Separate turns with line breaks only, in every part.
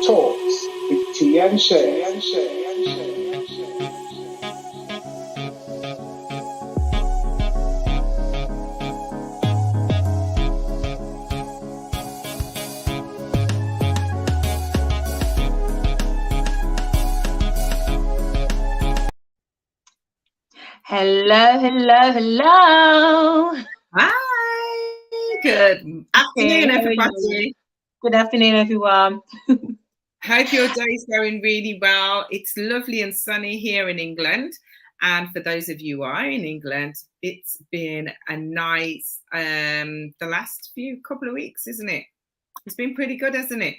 Talks with T and Shez.
Hello.
Hi. Good afternoon, everybody.
Good afternoon, everyone.
Hope your day is going really well. It's lovely and sunny here in England. And for those of you who are in England, it's been a nice, the last couple of weeks, isn't it? It's been pretty good, hasn't it?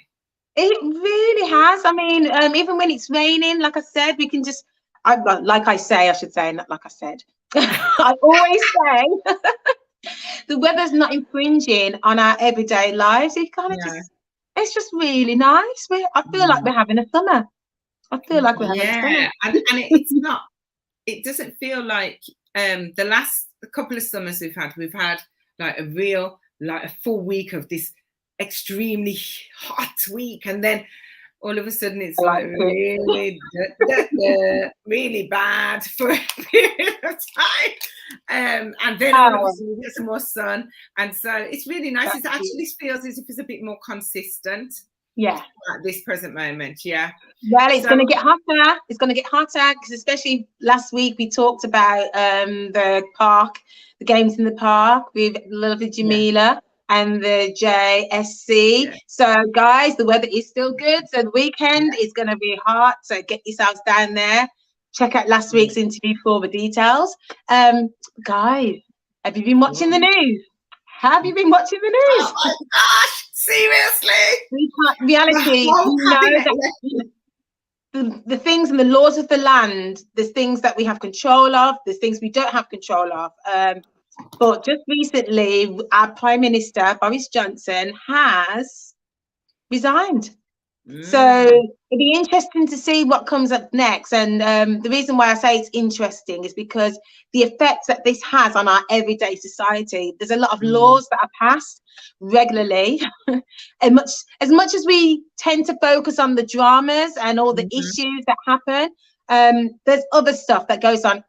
It really has. I mean, even when it's raining, like I said, we can just, I should say, not like I said. I always say the weather's not infringing on our everyday lives. It kind of it's just really nice. I feel like we're having a summer. I feel like we're having a summer.
And it's not, it doesn't feel like the last couple of summers we've had like a full week of this extremely hot week, and then all of a sudden it's like really really bad for a period of time, and then all of a sudden we get some more sun, and so it's really nice. It actually feels as if it's a bit more consistent at this present moment.
Well, it's going to get hotter. It's going to get hotter because especially last week we talked about the games in the park with lovely Jamila and the JSC. So guys, the weather is still good. So the weekend is going to be hot. So get yourselves down there. Check out last week's interview for the details. Guys, have you been watching the news? Have you been watching the news?
Oh my gosh, seriously?
Reality, the things and the laws of the land, there's things that we have control of, there's things we don't have control of. But just recently, our Prime Minister, Boris Johnson, has resigned. So it'd be interesting to see what comes up next. And the reason why I say it's interesting is because the effects that this has on our everyday society. There's a lot of laws that are passed regularly. As much as we tend to focus on the dramas and all the issues that happen, there's other stuff that goes on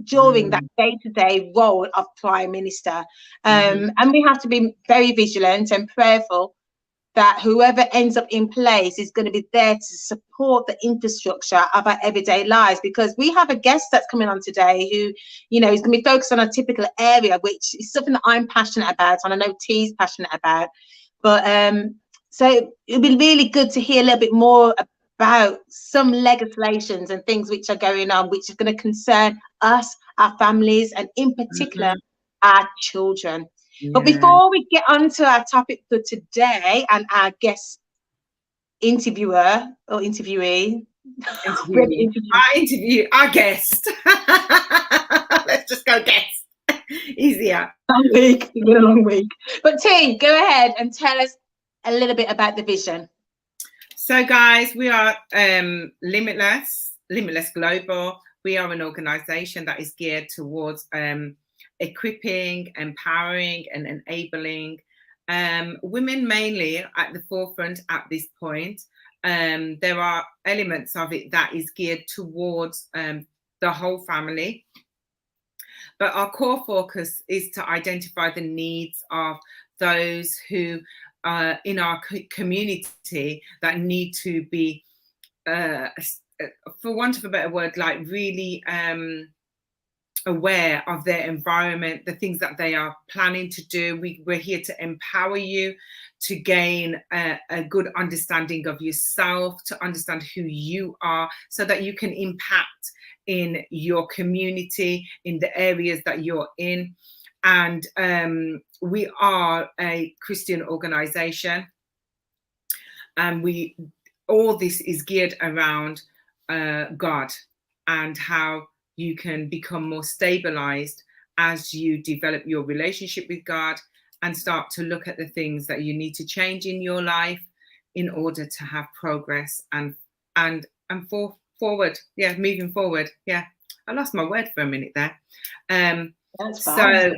during that day-to-day role of Prime Minister. And we have to be very vigilant and prayerful that whoever ends up in place is going to be there to support the infrastructure of our everyday lives, because we have a guest that's coming on today who, is going to be focused on a typical area, which is something that I'm passionate about, and I know T's passionate about. But so it'll be really good to hear a little bit more about some legislations and things which are going on, which is going to concern us, our families, and in particular, our children. But before we get on to our topic for today and our guest interviewer or interviewee,
our guest. Let's just go guest. Easier.
It's been a long week. But T, go ahead and tell us a little bit about the vision.
So guys, we are Limitless Global. We are an organization that is geared towards equipping, empowering and enabling women, mainly at the forefront at this point. There are elements of it that is geared towards the whole family. But our core focus is to identify the needs of those who in our community that need to be, for want of a better word, like really aware of their environment, the things that they are planning to do. We're here to empower you to gain a good understanding of yourself, to understand who you are, so that you can impact in your community, in the areas that you're in. And we are a Christian organization, and all this is geared around God and how you can become more stabilized as you develop your relationship with God and start to look at the things that you need to change in your life in order to have progress and forward. Moving forward. I lost my word for a minute there.
That's fine.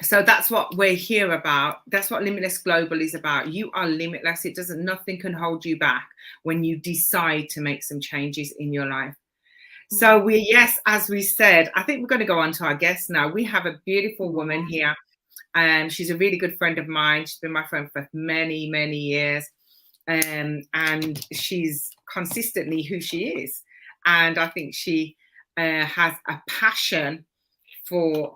So that's what we're here about. That's what Limitless Global is about. You are limitless. It doesn't, nothing can hold you back when you decide to make some changes in your life. So yes, as we said, I think we're going to go on to our guest now. We have a beautiful woman here. She's a really good friend of mine. She's been my friend for many, many years. And she's consistently who she is. And I think she has a passion for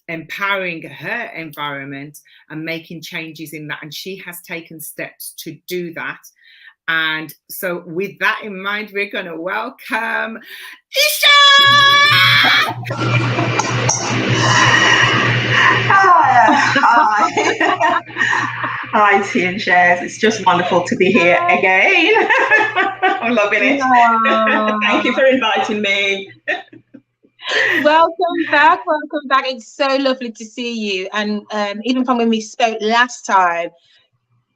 empowering her environment and making changes in that. And she has taken steps to do that. And so with that in mind, we're going to welcome Esha!
Hi. Hi, T and Shez. It's just wonderful to be here again. I'm loving it. Thank you for inviting me.
Welcome back. Welcome back. It's so lovely to see you. And even from when we spoke last time,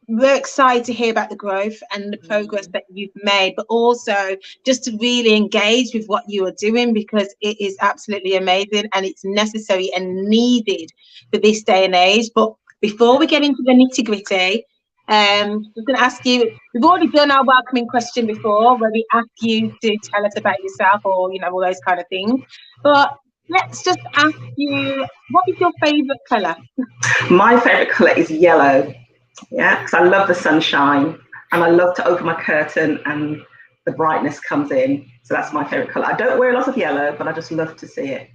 we're excited to hear about the growth and the progress that you've made, but also just to really engage with what you are doing, because it is absolutely amazing and it's necessary and needed for this day and age. But before we get into the nitty-gritty, I'm going to ask you, we've already done our welcoming question before, where we ask you to tell us about yourself, or, you know, all those kind of things. But let's just ask you, what is your favourite colour?
My favourite colour is yellow. Yeah, because I love the sunshine and I love to open my curtain and the brightness comes in. So that's my favourite colour. I don't wear a lot of yellow, but I just love to see it.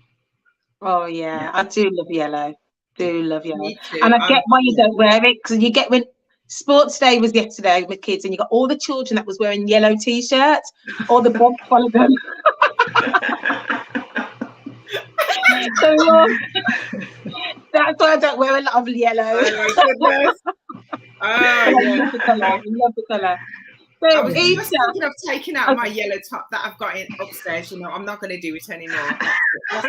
Oh, yeah. I do love yellow.
Me too.
And I get why you don't wear it, because you get, when sports day was yesterday with kids and you got all the children that was wearing yellow t-shirts, all the bob followed them. So that's why I don't wear a lot of yellow.
Oh, yeah.
I love the colour. So,
I was just thinking of taking out my yellow top that I've got in upstairs. You know, I'm not going to do it anymore.
Oh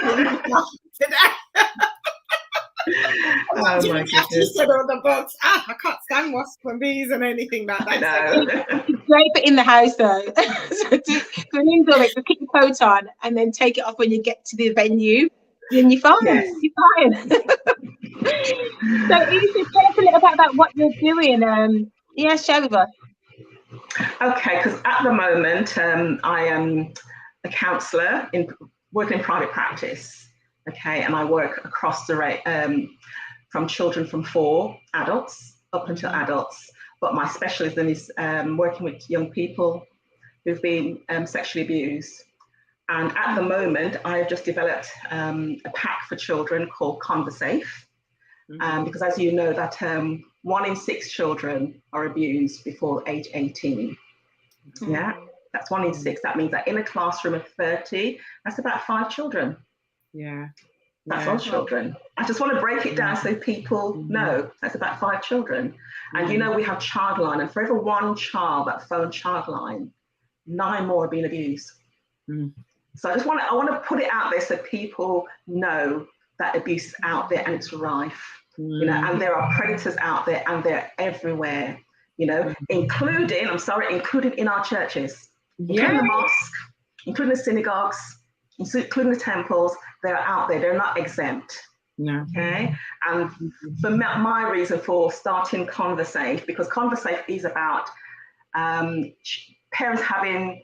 my goodness.
Said all the books. I can't stand wasps and bees and anything like that.
It's great for in the house though. So to indoor it, to keep your coat on and then take it off when you get to the venue. Then you're fine.
Yes.
You're fine. So, Esha, tell us a little bit about what you're doing. Share with us.
Okay, because at the moment I am a counsellor working in private practice. Okay, and I work across the from children from 4 adults up until adults. But my specialism is working with young people who've been sexually abused. And at the moment, I've just developed a pack for children called ConverSafe, because as you know, that 1 in 6 children are abused before age 18. Yeah, that's 1 in 6. That means that in a classroom of 30, that's about 5 children.
Yeah.
That's all children. I just want to break it down so people know that's about 5 children. And you know, we have Childline, and for every 1 child that phone Childline, 9 more are being abused. So I want to put it out there so people know that abuse is out there and it's rife. You know, and there are predators out there and they're everywhere, you know, including in our churches, including the mosque, including the synagogues, including the temples. They're out there, they're not exempt.
No.
Okay. And for my reason for starting ConverSafe, because ConverSafe is about parents having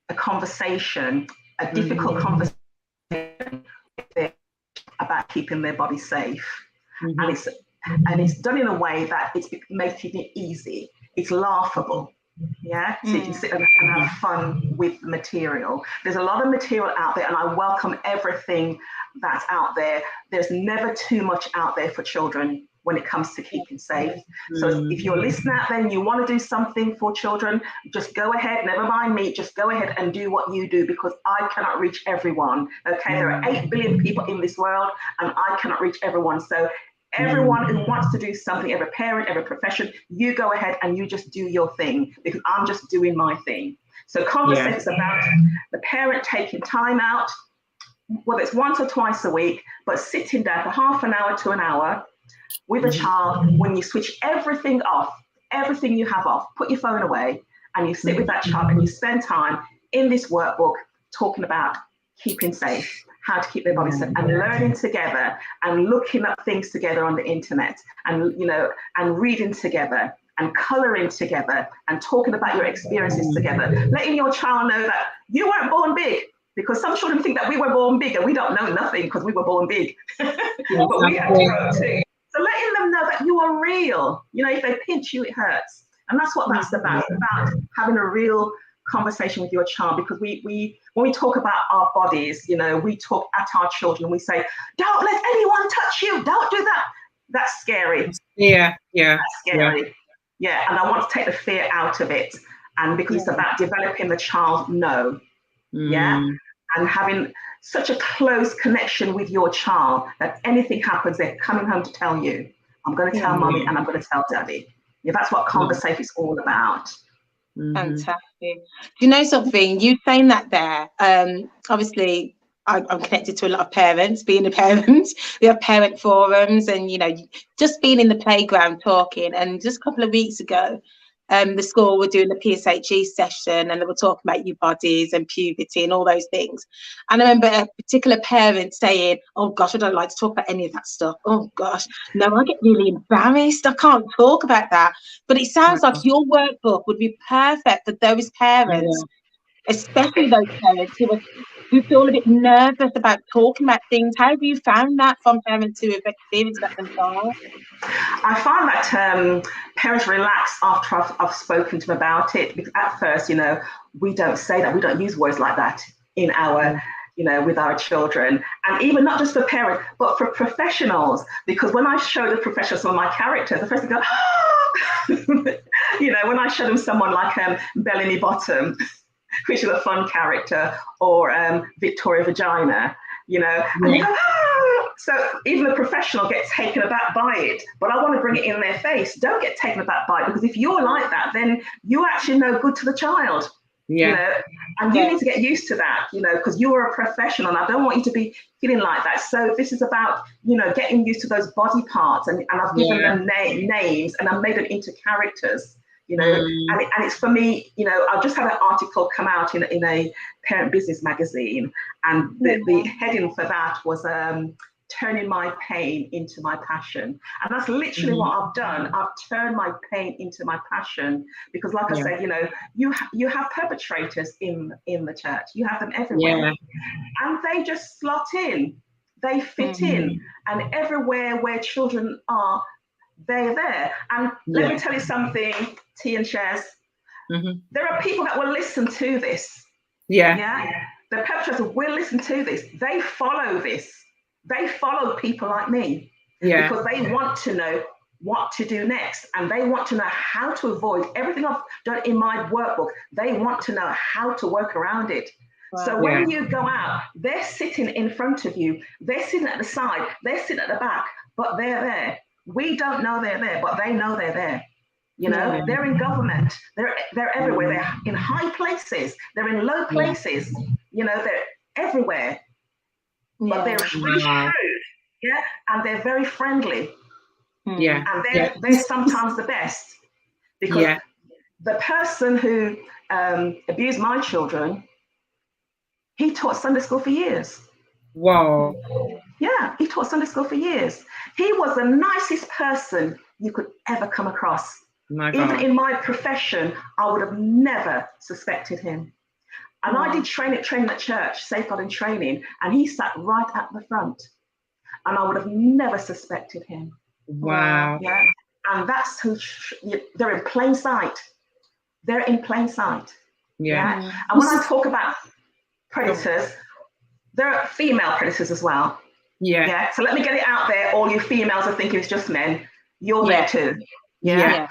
a conversation, a difficult conversation about keeping their body safe. And it's done in a way that it's making it easy. It's laughable. Yeah, so you can sit and have fun with the material. There's a lot of material out there, and I welcome everything that's out there. There's never too much out there for children when it comes to keeping safe. So if you're listening out there and you want to do something for children, just go ahead, never mind me, just go ahead and do what you do, because I cannot reach everyone. Okay, there are 8 billion people in this world and I cannot reach everyone. So everyone who wants to do something, every parent, every profession, you go ahead and you just do your thing, because I'm just doing my thing. So ConverSafe is about the parent taking time out, whether it's once or twice a week, but sitting down for half an hour to an hour with a child. When you switch everything off, everything you have off, put your phone away, and you sit with that child and you spend time in this workbook talking about keeping safe, how to keep their body safe, and learning together and looking up things together on the internet, and and reading together and colouring together and talking about your experiences together, letting your child know that you weren't born big, because some children think that we were born big and we don't know nothing because we were born big. But we have to grow too. So letting them know that you are real. If they pinch you, it hurts. And that's what that's about. It's about having a real conversation with your child, because when we talk about our bodies, we talk at our children and we say, don't let anyone touch you, don't do that. That's scary.
Yeah.
That's scary. Yeah. And I want to take the fear out of it. And because it's about developing the child and having such a close connection with your child that anything happens, they're coming home to tell you. I'm going to tell mommy and I'm going to tell daddy. That's what ConverSafe is all about.
Fantastic. Do you know something? You saying that there, obviously I'm connected to a lot of parents. Being a parent, we have parent forums, and just being in the playground talking. And just a couple of weeks ago, the school were doing the PSHE session, and they were talking about your bodies and puberty and all those things. And I remember a particular parent saying, oh gosh, I don't like to talk about any of that stuff. Oh gosh, no, I get really embarrassed. I can't talk about that. But it sounds like your workbook would be perfect for those parents, especially those parents who feel a bit nervous about talking about things. How have you found that from parents who have experienced that themselves?
I find that parents relax after I've spoken to them about it, because at first, we don't say that, we don't use words like that in our, with our children, and even not just for parents, but for professionals. Because when I show the professionals some of my characters, the first thing go, when I show them someone like Bellamy Bottom, which is a fun character, or Victoria Vagina, and they go, so even the professional gets taken aback by it, but I want to bring it in their face. Don't get taken aback by it, because if you're like that, then you actually no good to the child, and you need to get used to that, because you are a professional, and I don't want you to be feeling like that. So this is about, getting used to those body parts, and I've given them names, and I've made them into characters. And it's for me, I've just had an article come out in a parent business magazine, and the heading for that was turning my pain into my passion. And that's literally what I've done. I've turned my pain into my passion, because like I said, you have perpetrators in the church. You have them everywhere. And they just slot in. They fit in. And everywhere where children are, they're there. And let me tell you something, T and Shez, there are people that will listen to this. The perpetrators will listen to this. They follow this. They follow people like me, because they want to know what to do next, and they want to know how to avoid everything I've done in my workbook. They want to know how to work around it. Wow. So when you go out, they're sitting in front of you, they're sitting at the side, they're sitting at the back, but they're there. We don't know they're there, but they know they're there. They're in government, they're everywhere. They're in high places, they're in low places, they're everywhere. But they're really shrewd, and they're very friendly, and they're sometimes the best, because the person who abused my children, he taught Sunday school for years.
Wow.
Yeah, he taught Sunday school for years. He was the nicest person you could ever come across. Even in my profession, I would have never suspected him. And I did training at church, safeguarding training, and he sat right at the front. And I would have never suspected him.
Wow.
Yeah. And that's who, they're in plain sight. They're in plain sight. Yeah. And when I talk about predators, there are female predators as well. Yeah. So let me get it out there. All you females are thinking it's just men. You're there too. Yeah.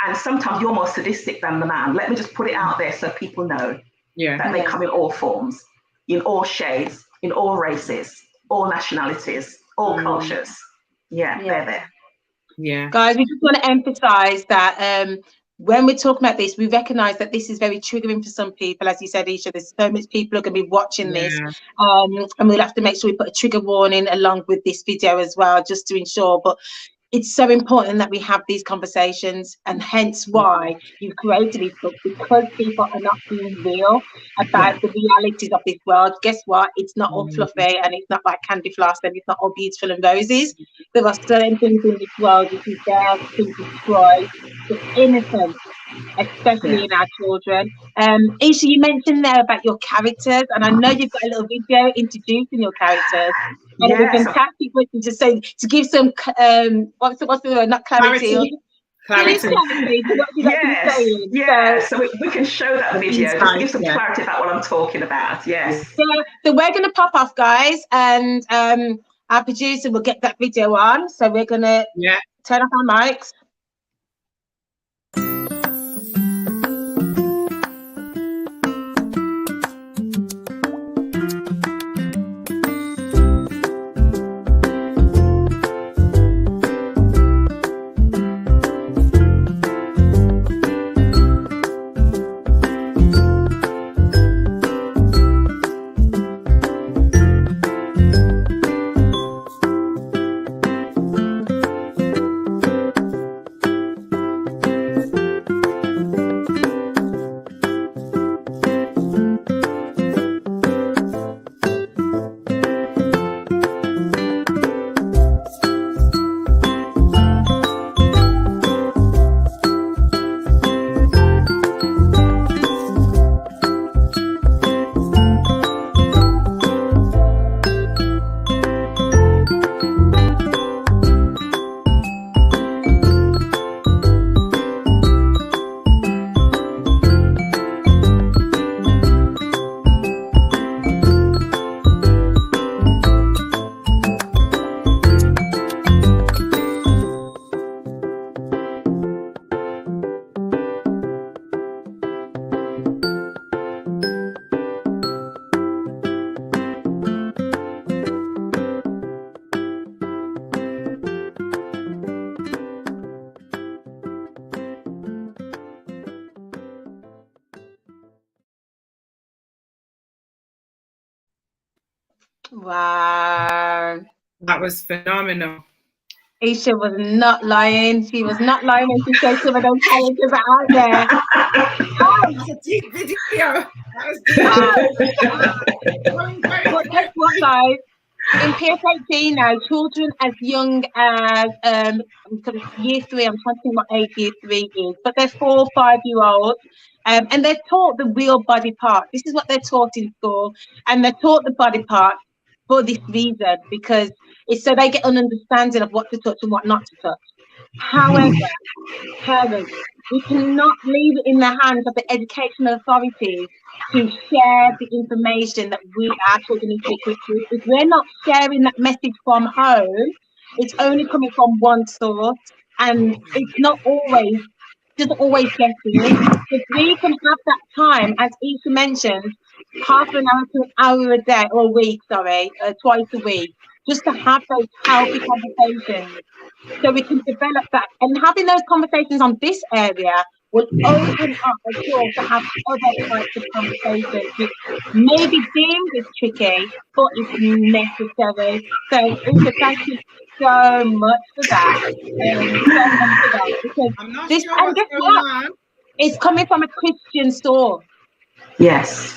And sometimes you're more sadistic than the man. Let me just put it out there so people know. That they come in all forms, in all shades, in all races, all nationalities, all cultures. They're there.
Guys, we just want to emphasize that when we're talking about this, we recognize that this is very triggering for some people. As you said, Esha, there's so much people are going to be watching this, and we'll have to make sure we put a trigger warning along with this video as well, just to ensure. But it's so important that we have these conversations, and hence why you've created this book, because people are not being real about the realities of this world. Guess what? It's not all fluffy, and it's not like candy floss, and it's not all beautiful and roses. There are certain things in this world which is there to destroy the innocence, especially in our children. Esha, you mentioned there about your characters, and I know you've got a little video introducing your characters. And it was fantastic what you just say, to give some what's the word? Not clarity.
Clarity.
So we can show that video just to give some clarity about what I'm talking about. Yes.
So we're going to pop off, guys, and our producer will get that video on. So we're going to turn off our mics. Wow.
That was phenomenal.
Esha was not lying. She was not lying when she said some of those characters are out there.
It's a deep video. That was
But guess what, guys? In PSHE now, children as young as year 3, I'm trying to think what age year 3 is, but they're 4 or 5-year-olds. And they're taught the real body part. This is what they're taught in school, and they're taught the body part for this reason, because it's so they get an understanding of what to touch and what not to touch. However, parents, we cannot leave it in the hands of the educational authorities to share the information that our children need to be equipped with. If we're not sharing that message from home, it's only coming from one source, and it's not always, doesn't always get in. If we can have that time, as Esha mentioned, half an hour to an hour a day, or a week, twice a week, just to have those healthy conversations, so we can develop that. And having those conversations on this area will open up a door to have other types of conversations, which may be deemed as tricky, but it's necessary. So, Esha, thank you so much for that. Because
I'm not
this,
sure what's going on.
It's coming from a Christian source.
Yes.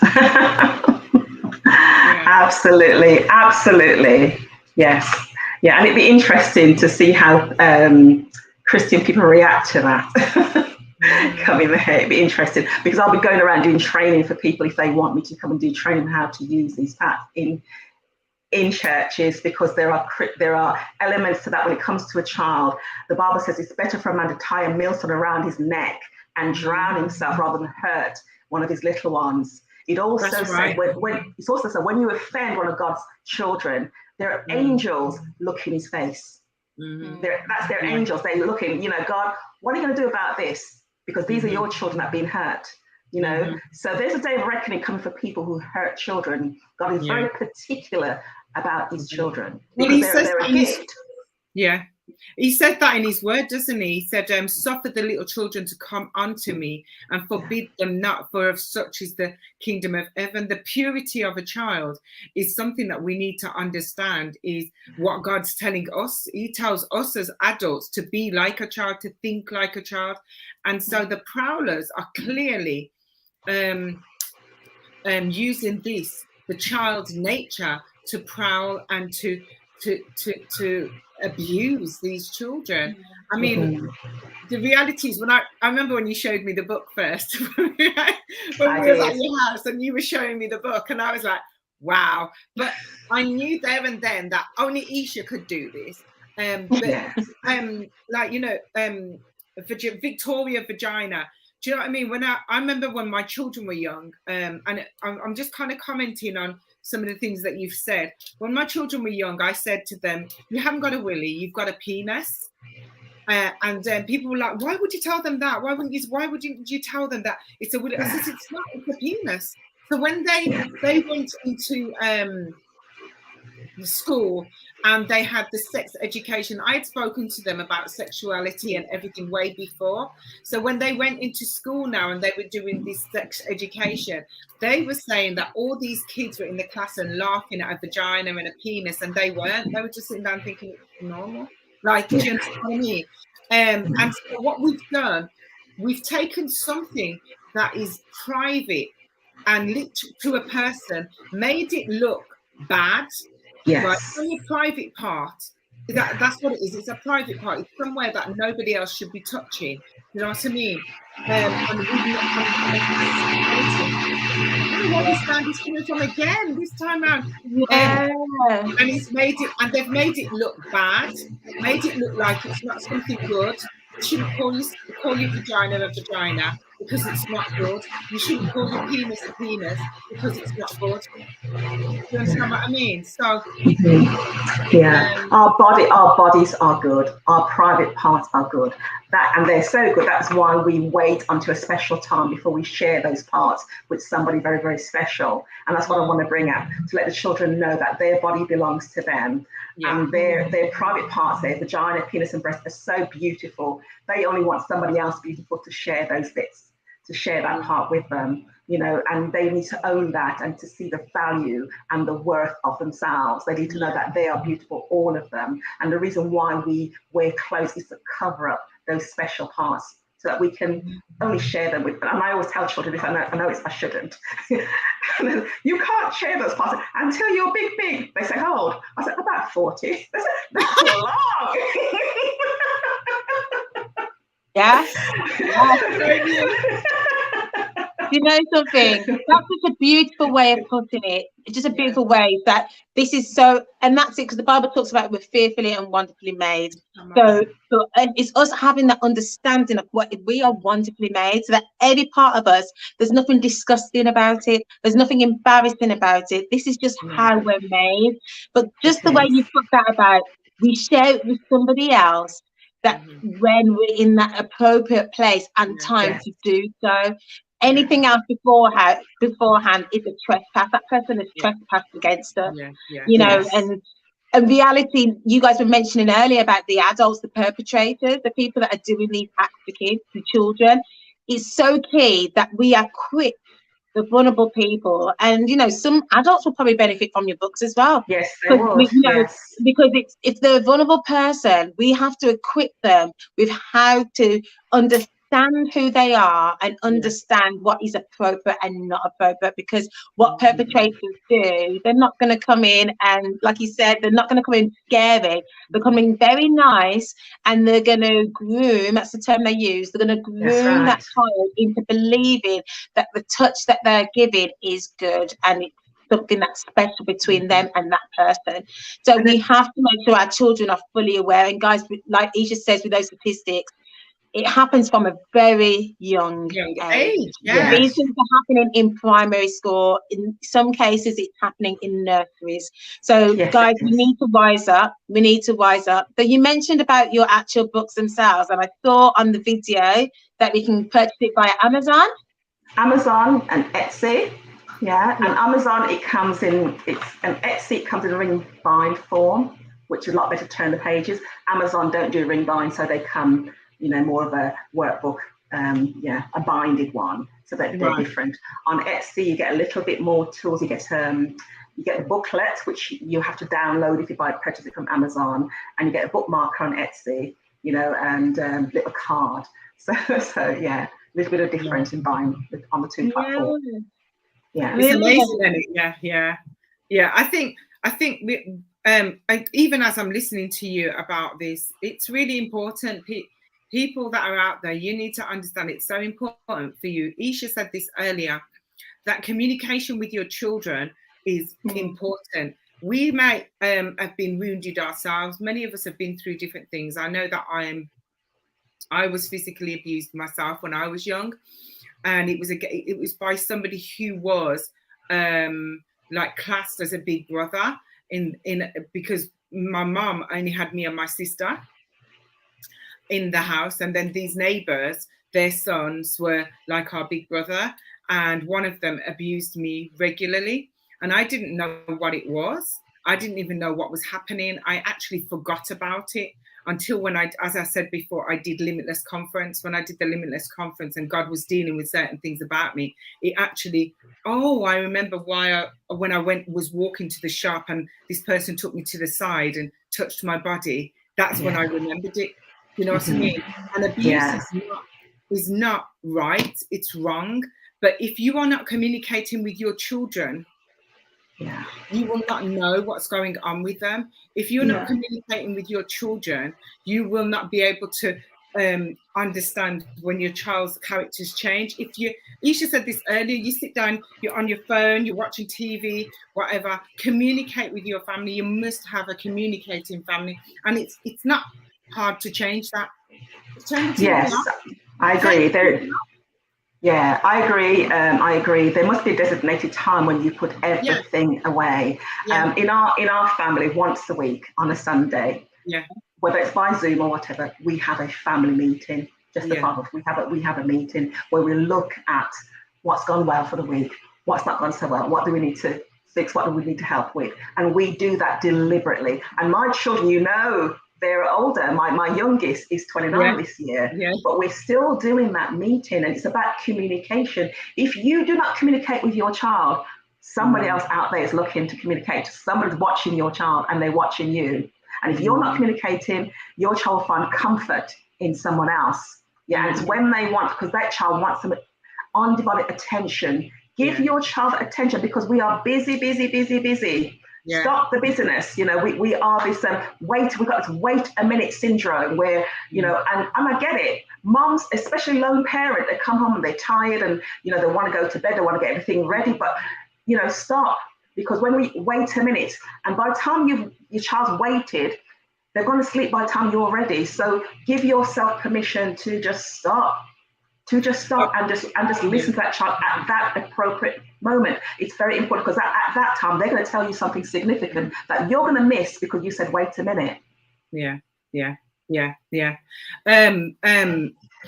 Absolutely. Yes. Yeah, and it'd be interesting to see how Christian people react to that. Coming there, it'd be interesting, because I'll be going around doing training for people if they want me to come and do training on how to use these apps in churches, because there are elements to that when it comes to a child. The Bible says it's better for a man to tie a millstone around his neck and drown himself rather than hurt one of his little ones. It also says when you offend one of God's children, there are angels looking his face. That's their angels. They're looking, God, what are you going to do about this? Because these are your children that are being hurt. So there's a day of reckoning coming for people who hurt children. God is very particular about his children.
Well, he says they're a gift. Yeah. He said that in his word, doesn't he? He said, suffer the little children to come unto me and forbid them not, for of such is the kingdom of heaven. The purity of a child is something that we need to understand, is what God's telling us. He tells us as adults to be like a child, to think like a child. And so the prowlers are clearly using the child's nature to prowl and to abuse these children. I mean, the reality is, when I remember when you showed me the book first, when we was at your house and you were showing me the book, and I was like, wow. But I knew there and then that only Esha could do this. Like, you know, Victoria Vagina. Do you know what I mean? When I remember when my children were young, and I'm just kind of commenting on some of the things that you've said. When my children were young, I said to them, you haven't got a willy, you've got a penis. And people were like, why would you tell them that? Why wouldn't you tell them that it's a willy? I said, it's not, it's a penis. So when they went into the school and they had the sex education, I had spoken to them about sexuality and everything way before. So when they went into school now and they were doing this sex education, they were saying that all these kids were in the class and laughing at a vagina and a penis, and they weren't. They were just sitting down thinking it's normal. Like, do you understand what I mean? And so what we've done, we've taken something that is private and linked to a person, made it look bad.
Yes.
Right, on your private part, that's what it is. It's a private part. It's somewhere that nobody else should be touching. You know what I mean? And what is Sandy's coming from again this time around? And it's made it, and they've made it look bad, made it look like it's not something good. You shouldn't call your vagina a vagina because it's not good. You shouldn't call your penis a penis because it's not good. You understand what I mean? So
our bodies are good. Our private parts are good. And they're so good. That's why we wait until a special time before we share those parts with somebody very, very special. And that's what I want to bring out, to let the children know that their body belongs to them. And their private parts, their vagina, penis and breast, are so beautiful. They only want somebody else beautiful to share those bits, to share that part with them, you know, and they need to own that and to see the value and the worth of themselves. They need to know that they are beautiful, all of them. And the reason why we wear clothes is to cover up those special parts so that we can only share them with them. And I always tell children this, I shouldn't. You can't share those parts until you're big. They say, how old? I said, about 40. They said, that's too long.
Yeah. You know something? That's such a beautiful way of putting it. It's just a beautiful way that this is so, and that's it, because the Bible talks about we're fearfully and wonderfully made. So it's us having that understanding of what we are wonderfully made, so that every part of us, there's nothing disgusting about it, there's nothing embarrassing about it. This is just how we're made. But just the way you put that about, we share it with somebody else, that when we're in that appropriate place and time to do so. Anything else beforehand is a trespass. That person is trespassed against us. You know, and reality, you guys were mentioning earlier about the adults, the perpetrators, the people that are doing these acts to kids, to children. It's so key that we are quick, the vulnerable people, and you know, some adults will probably benefit from your books as well.
Yes, they will.
Because if they're a vulnerable person, we have to equip them with how to understand who they are and understand what is appropriate and not appropriate. Because what perpetrators do, they're not going to come in and, like you said, they're not going to come in scary. They're coming very nice, and they're going to groom, that's the term they use, they're going to groom that child into believing that the touch that they're giving is good and it's something that's special between them and that person. So we have to make sure our children are fully aware. And guys, like Esha says, with those statistics, it happens from a very young age. These things are happening in primary school. In some cases, it's happening in nurseries. So, guys, we need to wise up. We need to wise up. But you mentioned about your actual books themselves, and I saw on the video that we can purchase it via Amazon.
Amazon and Etsy. And Amazon, it comes in, and Etsy, it comes in a ring bind form. which is a lot better to turn the pages. Amazon don't do ring bind, so they come, you know, more of a workbook, a binded one, so that they're different. On Etsy, you get a little bit more tools. You get the booklet, which you have to download if you purchase it from Amazon, and you get a bookmarker on Etsy, you know, and little card. So yeah, a little bit of difference in buying on the two platforms. Yeah,
it's amazing, isn't it? Yeah. I think we, even as I'm listening to you about this, it's really important. People that are out there, you need to understand it's so important for you. Esha said this earlier, that communication with your children is important. We might have been wounded ourselves. Many of us have been through different things. I know that I was physically abused myself when I was young, and it was by somebody who was like classed as a big brother because my mum only had me and my sister in the house, and then these neighbors, their sons were like our big brother, and one of them abused me regularly, and I didn't know what it was. I didn't even know what was happening. I actually forgot about it until when as I said before, I did Limitless conference. When I did the Limitless conference and God was dealing with certain things about me, it actually, I remember when I was walking to the shop and this person took me to the side and touched my body. That's when I remembered it. You know what I mean? And abuse is not right. It's wrong. But if you are not communicating with your children, you will not know what's going on with them. If you're not communicating with your children, you will not be able to understand when your child's characters change. Esha said this earlier, you sit down, you're on your phone, you're watching TV, whatever, communicate with your family. You must have a communicating family. And it's not hard to change that.
Yes, I agree. Yeah, I agree. I agree. There must be a designated time when you put everything away. In our family, once a week on a Sunday, whether it's by Zoom or whatever, we have a family meeting. Just the five of us. We have a meeting where we look at what's gone well for the week, what's not gone so well, what do we need to fix, what do we need to help with, and we do that deliberately. And my children, you know, they're older. My youngest is 29 this year, but we're still doing that meeting, and it's about communication. If you do not communicate with your child, somebody else out there is looking to communicate. Somebody's watching your child and they're watching you. And if you're not communicating, your child will find comfort in someone else. And it's when they want, because that child wants some undivided attention. Give your child attention, because we are busy. Stop the busyness. You know, we are this we've got this wait a minute syndrome where, you know, and I get it. Moms, especially lone parent, they come home and they're tired and, you know, they want to go to bed, they want to get everything ready, but, you know, stop. Because when we wait a minute, and by the time your child's waited, they're going to sleep by the time you're ready. So give yourself permission to just stop. And just listen to that child at that appropriate moment. It's very important, because at that time they're going to tell you something significant that you're going to miss because you said wait a minute.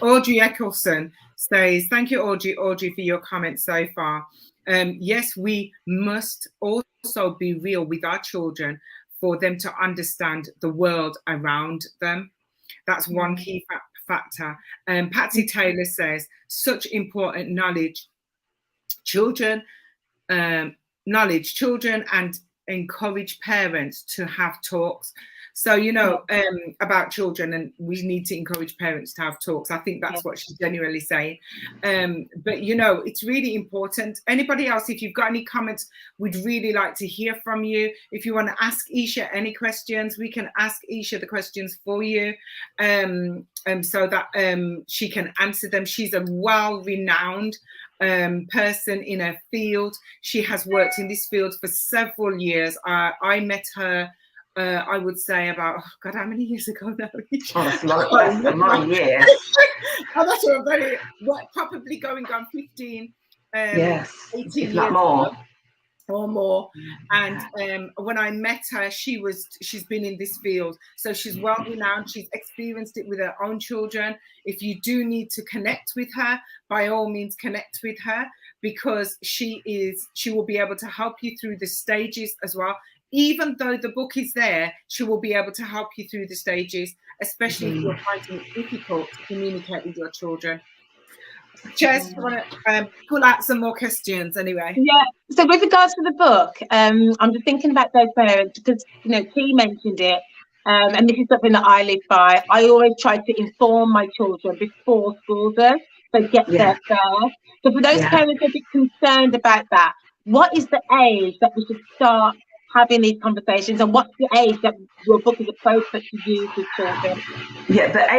Audrey Eccleston says, thank you, Audrey, for your comments so far. Yes, we must also be real with our children for them to understand the world around them. That's one key factor. Patsy Taylor says, such important knowledge, children, and encourage parents to have talks. So, you know, about children, and we need to encourage parents to have talks. I think that's what she's generally saying. But, you know, it's really important. Anybody else, if you've got any comments, we'd really like to hear from you. If you want to ask Esha any questions, we can ask Esha the questions for you, so that she can answer them. She's a well-renowned person in her field. She has worked in this field for several years. I met her, I would say about, God, how many years ago now?
That's a lot of years.
Probably going on 15, 18
if
years
not more.
ago. Or more. And when I met her, she's been in this field, so she's well renowned. She's experienced it with her own children. If you do need to connect with her, by all means connect with her, because she will be able to help you through the stages as well. even though the book is there, she will be able to help you through the stages, especially if you're finding it difficult to communicate with your children. Shez, you want to pull out some more questions anyway?
Yeah. So with regards to the book, I'm just thinking about those parents because, you know, T mentioned it. And this is something that I live by. I always try to inform my children before school does, so get there first. So for those parents that are a bit concerned about that, what is the age that we should start having these conversations, and what's the age that your book is appropriate to use with children?
Yeah, the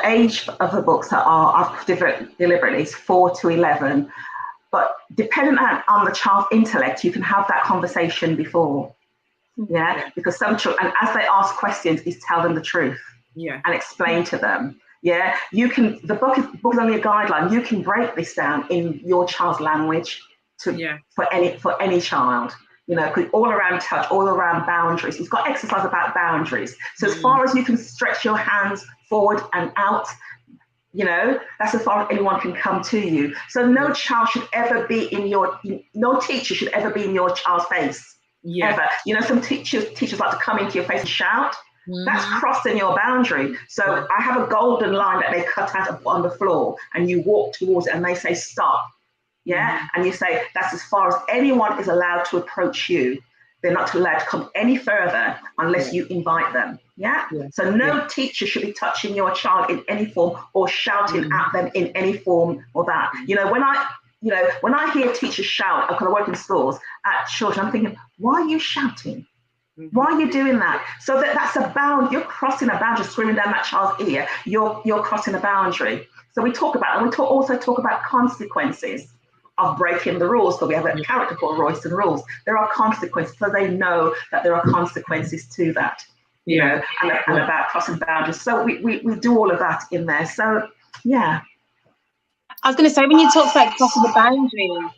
age of the books that I've deliberately is 4 to 11, but depending on the child's intellect, you can have that conversation before. Yeah, because some children, and as they ask questions, is tell them the truth.
Yeah, and
explain to them. Yeah, you can. The book is only a guideline. You can break this down in your child's language for any child. You know, all around touch, all around boundaries. It's got exercise about boundaries. So as far as you can stretch your hands forward and out, you know, that's as far as anyone can come to you. So no child should ever be no teacher should ever be in your child's face. Ever. You know, some teachers like to come into your face and shout. That's crossing your boundary. So I have a golden line that they cut out on the floor, and you walk towards it and they say stop. Yeah, and you say that's as far as anyone is allowed to approach you. They're not allowed to come any further unless you invite them. So no teacher should be touching your child in any form or shouting at them in any form or that. You know, when I hear teachers shout, because I work in schools, at children, I'm thinking, why are you shouting? Why are you doing that? So that's a bound. You're crossing a boundary, screaming down that child's ear. You're crossing a boundary. So we talk about, and we also talk about consequences of breaking the rules. So we have a character called Royston Rules. There are consequences, so they know that there are consequences to that. You know, and about crossing boundaries. So we do all of that in there. So yeah.
I was going to say, when you talk about crossing the boundaries,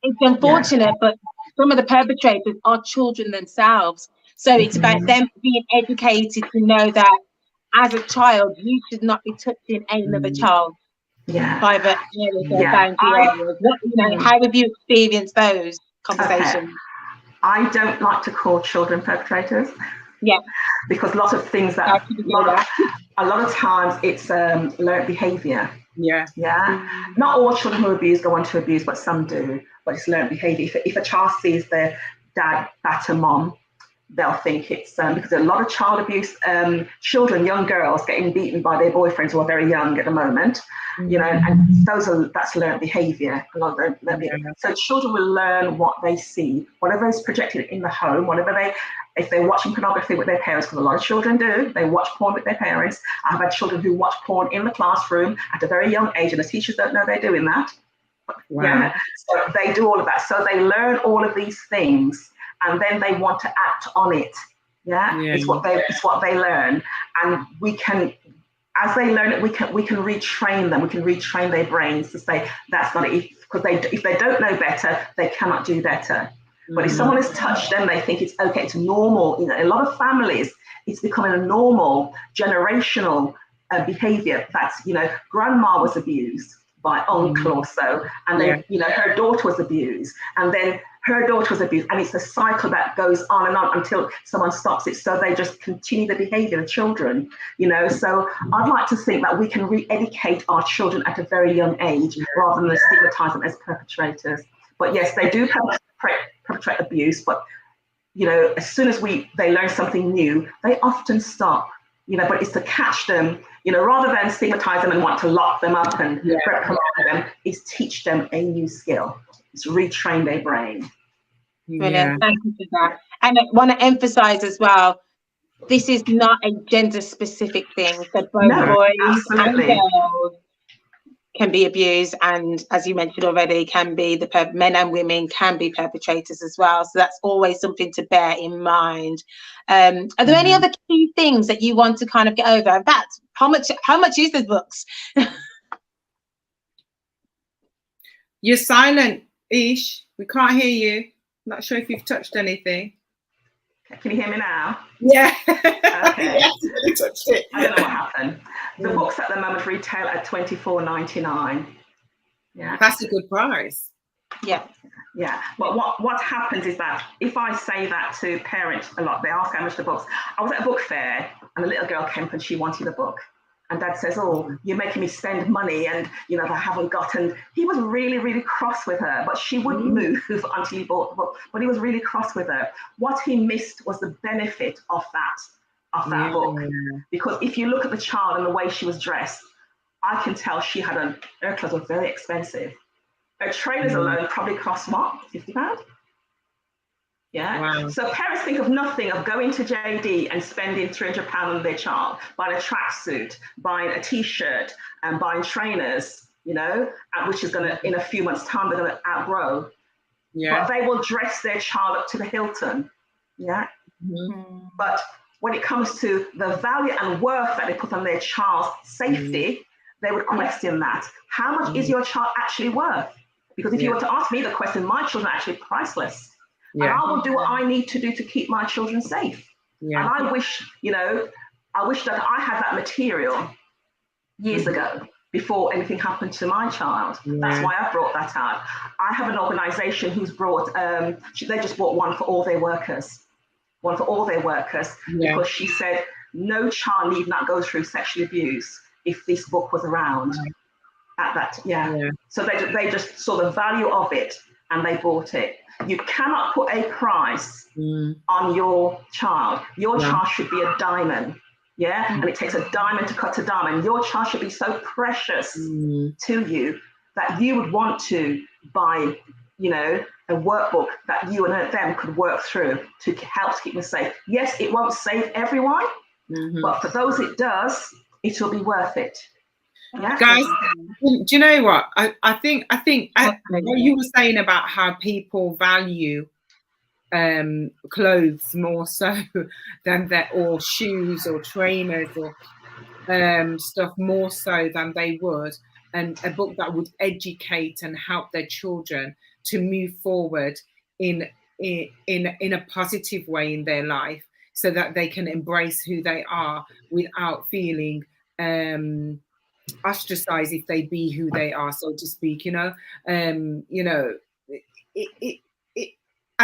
it's unfortunate, but some of the perpetrators are children themselves. So it's about them being educated to know that as a child, you should not be touching another child's private areas or boundary areas. How have you experienced those conversations?
Okay. I don't like to call children perpetrators. Because a lot of things a lot of times it's learned behavior. Not all children who abuse go on to abuse, but some do. But it's learned behavior. If a child sees their dad batter mom, they'll think it's because a lot of child abuse, children, young girls getting beaten by their boyfriends who are very young at the moment, you know, and that's learned behavior. A lot of learned behavior. So children will learn what they see, whatever is projected in the home, if they're watching pornography with their parents, because a lot of children do, they watch porn with their parents. I've had children who watch porn in the classroom at a very young age, and the teachers don't know they're doing that. So they do all of that. So they learn all of these things, and then they want to act on it. It's what they learn, and we can, as they learn it, we can retrain them. We can retrain their brains to say that's not it, because if they don't know better, they cannot do better. But if someone has touched them, they think it's okay, it's normal. You know, a lot of families, it's becoming a normal generational behavior. That's, you know, grandma was abused by uncle or so, and then, you know, her daughter was abused, and then her daughter was abused, and it's a cycle that goes on and on until someone stops it. So they just continue the behavior of children, you know. So I'd like to think that we can re-educate our children at a very young age rather than stigmatize them as perpetrators. But yes, they do perpetrate abuse, but, you know, as soon as they learn something new, they often stop, you know. But it's to catch them, you know, rather than stigmatize them and want to lock them up and reprimand them, is teach them a new skill. It's retrain their brain.
Brilliant. Thank you for that. And I want to emphasize as well, this is not a gender specific thing. So both boys and girls can be abused, and as you mentioned already, can be men and women can be perpetrators as well. So that's always something to bear in mind. Are there any other key things that you want to kind of get over? That how much is the books?
You're silent, Ish. We can't hear you. Not sure if you've touched anything.
Can you hear me now?
Yeah.
Okay.
Yes, you touched it.
I don't know what happened. The books at the moment retail at $24.99. Yeah.
That's a good price.
Yeah.
Yeah, but what happens is that if I say that to parents a lot, they ask how much the books. I was at a book fair and a little girl came up and she wanted a book. And Dad says, oh, you're making me spend money and, you know, I haven't got. And he was really, really cross with her, but she wouldn't move until he bought the book. But he was really cross with her. What he missed was the benefit of that book. Because if you look at the child and the way she was dressed, I can tell she had her clothes were very expensive. Her trainers alone probably cost what, £50? Yeah. Wow. So parents think of nothing of going to JD and spending £300 on their child, buying a tracksuit, buying a T-shirt, and buying trainers, you know, which is going to, in a few months' time, they're going to outgrow. Yeah. But they will dress their child up to the Hilton. Yeah. Mm-hmm. But when it comes to the value and worth that they put on their child's safety, they would question that. How much is your child actually worth? Because if you were to ask me the question, my children are actually priceless. And I will do what I need to do to keep my children safe. And I wish, you know, I wish that I had that material years ago before anything happened to my child. That's why I brought that out. I have an organization who's brought, they just bought one for all their workers. Because she said, no child need not go through sexual abuse if this book was around. At that, So they just saw the value of it and they bought it. You cannot put a price on your child. Your child should be a diamond, and it takes a diamond to cut a diamond. Your child should be so precious to you that you would want to buy, you know, a workbook that you and them could work through to help keep them safe. Yes, it won't save everyone, but for those it does, it will be worth it. Yeah.
Guys, do you know what? I think what you were saying about how people value clothes more so than or shoes or trainers or stuff more so than they would, and a book that would educate and help their children to move forward in a positive way in their life, so that they can embrace who they are without feeling ostracized if they be who they are, so to speak. You know, I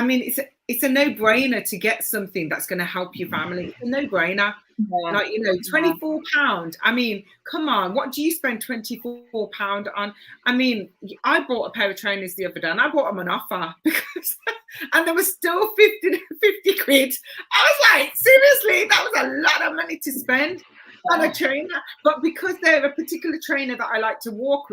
mean, it's a no-brainer to get something that's going to help your family. It's a no-brainer. Like, you know, £24. I mean, come on, what do you spend £24 on? I mean, I bought a pair of trainers the other day and I bought them on offer because, and there was still 50 quid. I was like, seriously, that was a lot of money to spend on a trainer. But because they're a particular trainer that I like to walk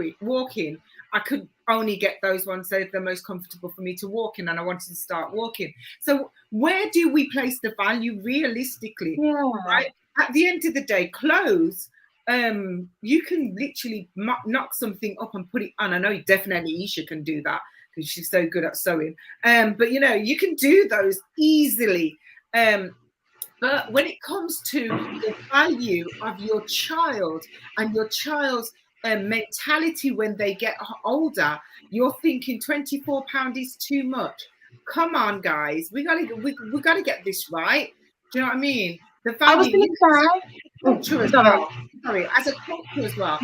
in, I could only get those ones. They're the most comfortable for me to walk in, and I wanted to start walking. So where do we place the value realistically? Right? At the end of the day, clothes, you can literally knock something up and put it on. I know definitely Esha can do that because she's so good at sewing. But you know, you can do those easily. But when it comes to the value of your child and your child's mentality when they get older, you're thinking £24 is too much. Come on, guys, we gotta get this right. Do you know what I mean? The value. I was going to say, sorry, as a culture as well.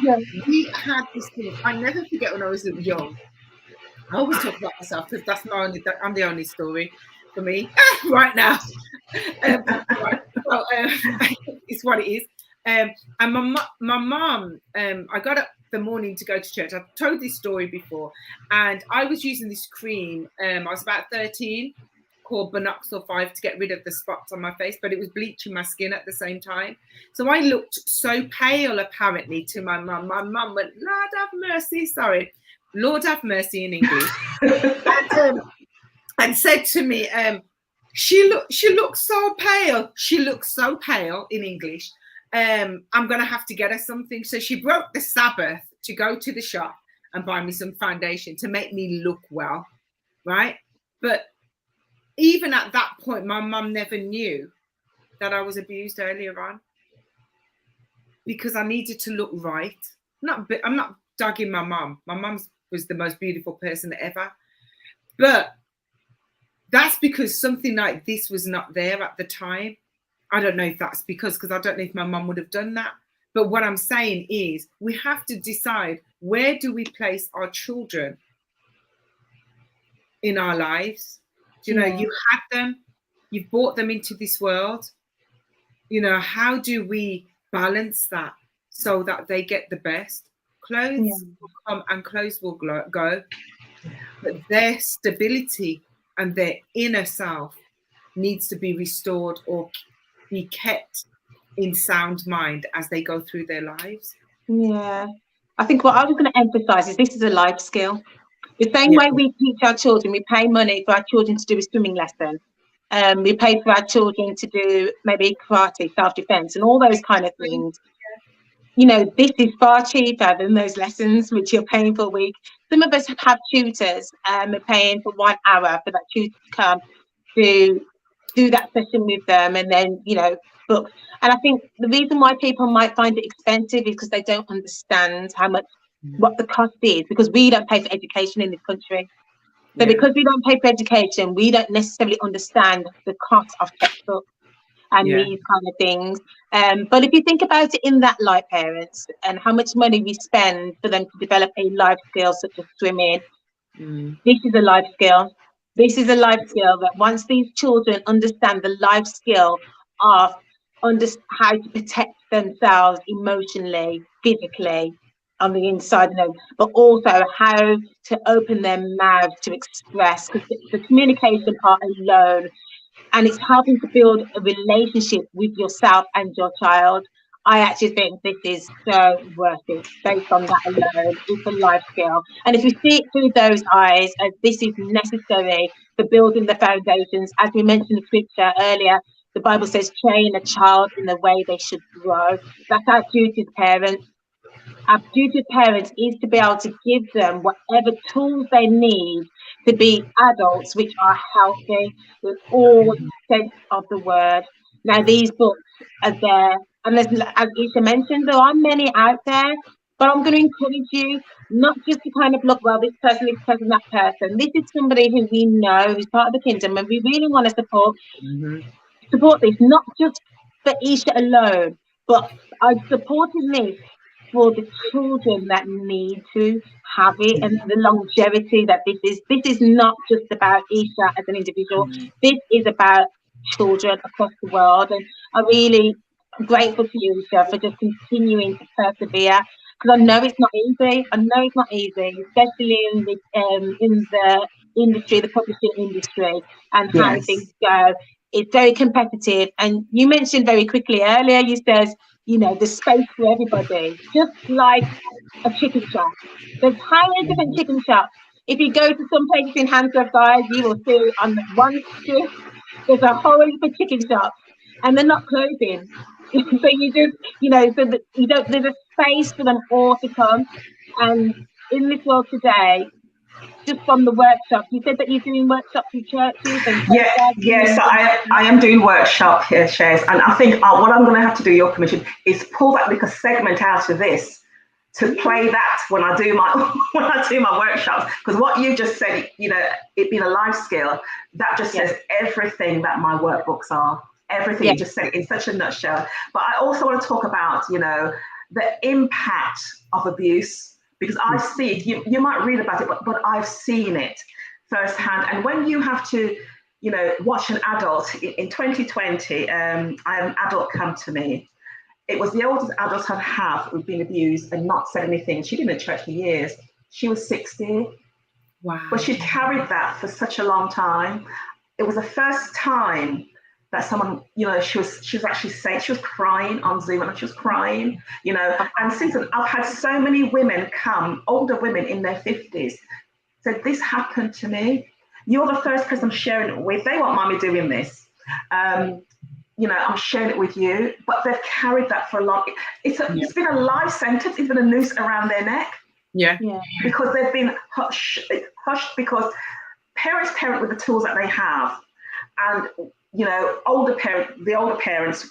We had this thing. I never forget when I was young. I always talk about myself because that's I'm the only story for me right now. It's what it is. And my mum, I got up the morning to go to church. I've told this story before, and I was using this cream. I was about 13, called Bonoxyl 5 to get rid of the spots on my face, but it was bleaching my skin at the same time. So I looked so pale, apparently, to my mum. My mum went, Lord have mercy, sorry, Lord have mercy in English, and said to me, she looks so pale. She looks so pale in English. I'm going to have to get her something. So she broke the Sabbath to go to the shop and buy me some foundation to make me look well, right? But even at that point, my mum never knew that I was abused earlier on because I needed to look right. I'm not dogging my mum. My mum was the most beautiful person ever. But that's because something like this was not there at the time. I don't know if that's because I don't know if my mum would have done that. But what I'm saying is we have to decide, where do we place our children? in our lives. You know, you had them, you brought them into this world. You know, how do we balance that so that they get the best? Clothes will come and clothes will go, but their stability and their inner self needs to be restored or be kept in sound mind as they go through their lives.
Yeah, I think what I was going to emphasize is this is a life skill. The same way we teach our children, we pay money for our children to do a swimming lesson. We pay for our children to do maybe karate, self-defense, and all those kind of things. You know, this is far cheaper than those lessons which you're paying for a week. Some of us have tutors, we're paying for 1 hour for that tutor to come to do that session with them, and then, you know, book. And I think the reason why people might find it expensive is because they don't understand how much, what the cost is, because we don't pay for education in this country. So because we don't pay for education, we don't necessarily understand the cost of textbooks and these kind of things. But if you think about it in that light, parents, and how much money we spend for them to develop a life skill such as swimming, this is a life skill. This is a life skill that once these children understand the life skill of how to protect themselves emotionally, physically, on the inside of them, but also how to open their mouths to express, because the communication part alone, and it's helping to build a relationship with yourself and your child. I actually think this is so worth it based on that alone. It's a life skill. And if you see it through those eyes, this is necessary for building the foundations. As we mentioned in scripture earlier, the Bible says, train a child in the way they should grow. That's our duty as parents. Our duty as parents is to be able to give them whatever tools they need to be adults which are healthy with all sense of the word. Now, these books are there, and as Esha mentioned, there are many out there, but I'm going to encourage you not just to kind of look, well, this person, that person. This is somebody who we know who's part of the kingdom, and we really want to support this, not just for Esha alone, but I'm supporting this for the children that need to have it, and the longevity that this is not just about Esha as an individual. This is about children across the world, and I'm really grateful to you, Esha, for just continuing to persevere, because I know it's not easy. Especially in the industry, the publishing industry, and how things go. It's very competitive. And you mentioned very quickly earlier, you said, you know, there's space for everybody, just like a chicken shop. There's highly different chicken shops. If you go to some places in Hansworth, guys, you will see on one street, there's a whole heap of chicken shops, and they're not closing. So you just, you know, so that you don't, there's a space for them all to come. And in this world today, just from the workshop, you said that you're doing workshops in churches and
yes, I am doing workshop here, Shez, and I think what I'm going to have to do, your permission, is pull that little segment out of this to play that when I do my workshops, because what you just said, you know, it being a life skill, that just says everything that my workbooks are. Everything. You just said it in such a nutshell. But I also want to talk about, you know, the impact of abuse, because I see it. You might read about it, but I've seen it firsthand. And when you have to, you know, watch an adult in 2020, I had an adult come to me. It was the oldest adult I've had who'd been abused and not said anything. She'd been in church for years. She was 60.
Wow.
But she carried that for such a long time. It was the first time that someone, you know, she was actually saying, she was crying on Zoom, and she was crying, you know. And since then, I've had so many women come, older women in their 50s, said, this happened to me. You're the first person I'm sharing it with. They won't mind me doing this. You know, I'm sharing it with you, but they've carried that for a long, it's been a life sentence. It's been a noose around their neck.
Yeah.
Because they've been hushed because parents parent with the tools that they have. And, you know, the older parents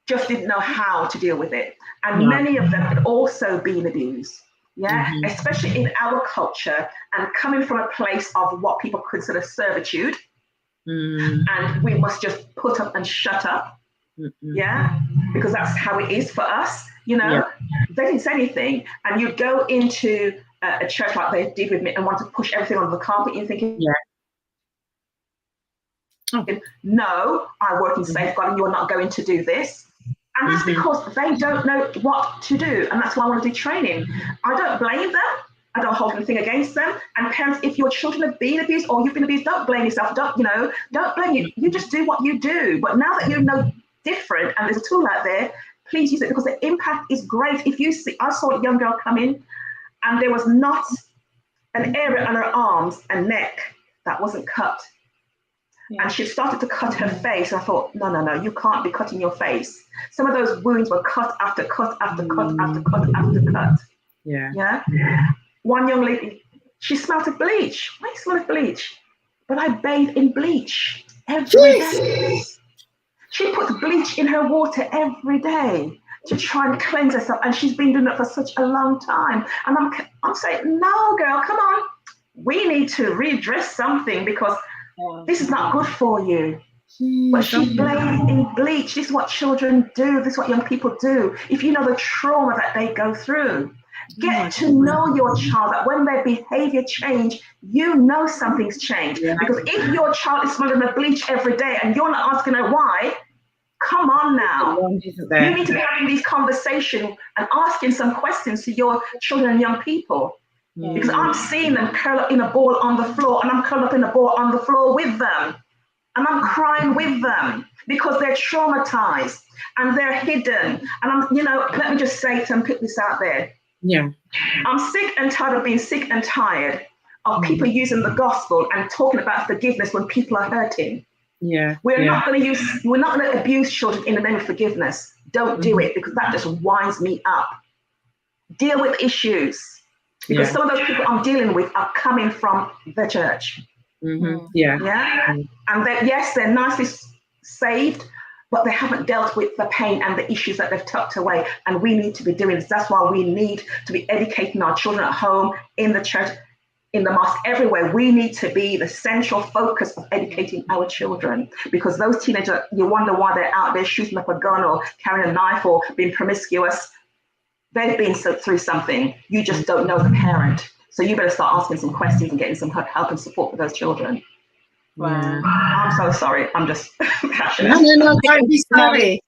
just didn't know how to deal with it. And many of them had also been abused. Especially in our culture, and coming from a place of what people consider servitude. And we must just put up and shut up. Because that's how it is for us. You know, they didn't say anything. And you go into a church like they did with me and want to push everything under the carpet, you're thinking, no, I work in safeguarding, you're not going to do this. And that's because they don't know what to do. And that's why I want to do training. I don't blame them. I don't hold anything against them. And parents, if your children have been abused or you've been abused, don't blame yourself. Don't blame you. You just do what you do. But now that you know different and there's a tool out there, please use it, because the impact is great. If you see, I saw a young girl come in and there was not an area on her arms and neck that wasn't cut. And she started to cut her face. I thought, no, you can't be cutting your face. Some of those wounds were cut after cut after cut after cut after cut. Yeah. One young lady, she smelled of bleach. I smell of bleach, but I bathe in bleach every day. She puts bleach in her water every day to try and cleanse herself, and she's been doing it for such a long time. And I'm saying, no, girl, come on. We need to redress something, because this is not good for you. But she bathed in bleach. This is what children do. This is what young people do. If you know the trauma that they go through, get to know your child, that when their behavior change, you know something's changed. Because if your child is smelling the bleach every day and you're not asking her why, come on now. You need to be having these conversations and asking some questions to your children and young people. Because I'm seeing them curl up in a ball on the floor, and I'm curled up in a ball on the floor with them. And I'm crying with them because they're traumatized and they're hidden. And let me just say it and put this out there. I'm sick and tired of being sick and tired of people using the gospel and talking about forgiveness when people are hurting. We're not going to abuse children in the name of forgiveness. Don't do it, because that just winds me up. Deal with issues. Because some of those people I'm dealing with are coming from the church. And they're nicely saved, but they haven't dealt with the pain and the issues that they've tucked away. And we need to be doing this. That's why we need to be educating our children at home, in the church, in the mosque, everywhere. We need to be the central focus of educating our children, because those teenagers, you wonder why they're out there shooting up a gun or carrying a knife or being promiscuous. They've been through something. You just don't know the parent. So you better start asking some questions and getting some help and support for those children.
Wow.
I'm so sorry. I'm just passionate.
No, don't be sorry.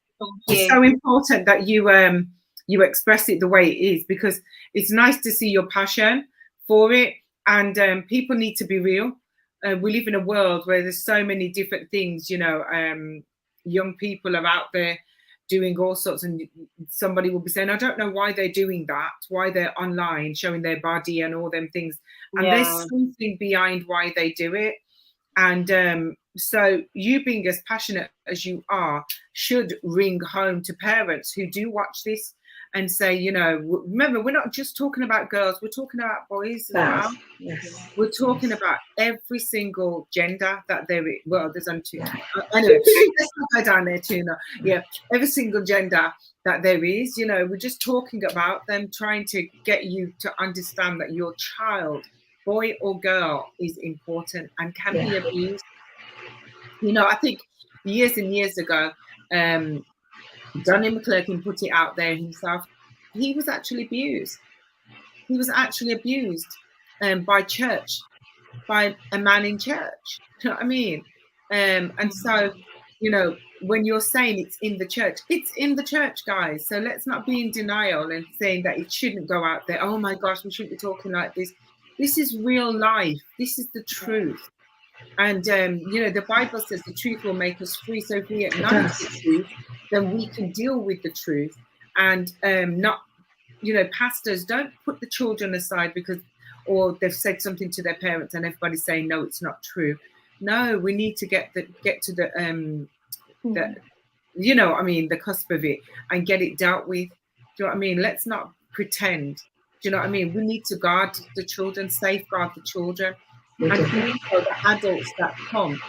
It's so important that you express it the way it is, because it's nice to see your passion for it. And people need to be real. We live in a world where there's so many different things, young people are out there doing all sorts, and somebody will be saying, I don't know why they're doing that, why they're online showing their body and all them things. And there's something behind why they do it. And so you being as passionate as you are should ring home to parents who do watch this and say, remember, we're not just talking about girls, we're talking about boys now. We're talking about every single gender that there is. Well, there's only two. Anyway, let's not go down there too. Every single gender that there is, we're just talking about them, trying to get you to understand that your child, boy or girl, is important and can be abused. I think years and years ago, Donnie McClurkin put it out there himself. He was actually abused. He was actually abused by church, by a man in church. You know what I mean? And so, when you're saying it's in the church, guys. So let's not be in denial and saying that it shouldn't go out there. Oh my gosh, we shouldn't be talking like this. This is real life. This is the truth. And, the Bible says the truth will make us free. So if we acknowledge the truth, then we can deal with the truth. And pastors, don't put the children aside or they've said something to their parents and everybody's saying, no, it's not true. No, we need to get to the cusp of it and get it dealt with. Do you know what I mean? Let's not pretend. Do you know what I mean? We need to guard the children, safeguard the children. And also the adults that come.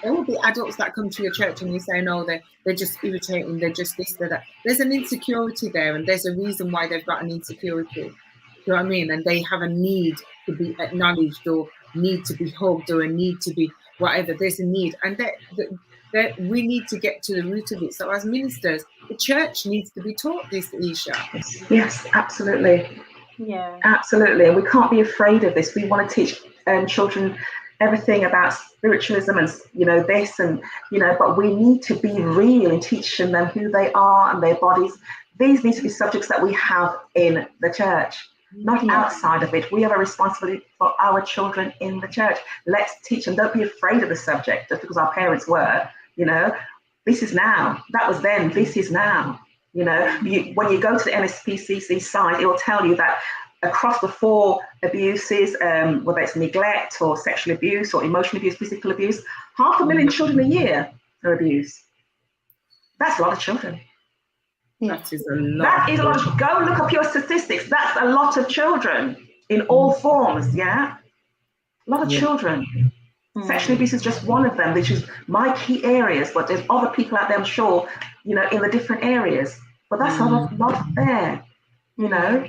There will be adults that come to your church and you say, no, they're just irritating, they're just this, they're that. There's an insecurity there, and there's a reason why they've got an insecurity. Do you know what I mean? And they have a need to be acknowledged, or need to be hugged, or a need to be whatever. There's a need. And we need to get to the root of it. So as ministers, the church needs to be taught this, Esha.
Yes, absolutely.
Yeah.
Absolutely. And we can't be afraid of this. We want to teach children everything about spiritualism and, you know, this and, you know, but we need to be real in teaching them who they are and their bodies. These need to be subjects that we have in the church, not outside of it. We have a responsibility for our children in the church. Let's teach them. Don't be afraid of the subject just because our parents were, you know. This is now. That was then. This is now. You know, when you go to the NSPCC site, it will tell you that across the 4 abuses, whether it's neglect or sexual abuse or emotional abuse, physical abuse, 500,000 children a year are abused. That's a lot of children.
That is a lot.
That is a lot. Go look up your statistics. That's a lot of children in all forms. Yeah, a lot of children. Sexual abuse is just one of them, which is my key areas. But there's other people out there, I'm sure, you know, in the different areas. But that's a lot there. You know.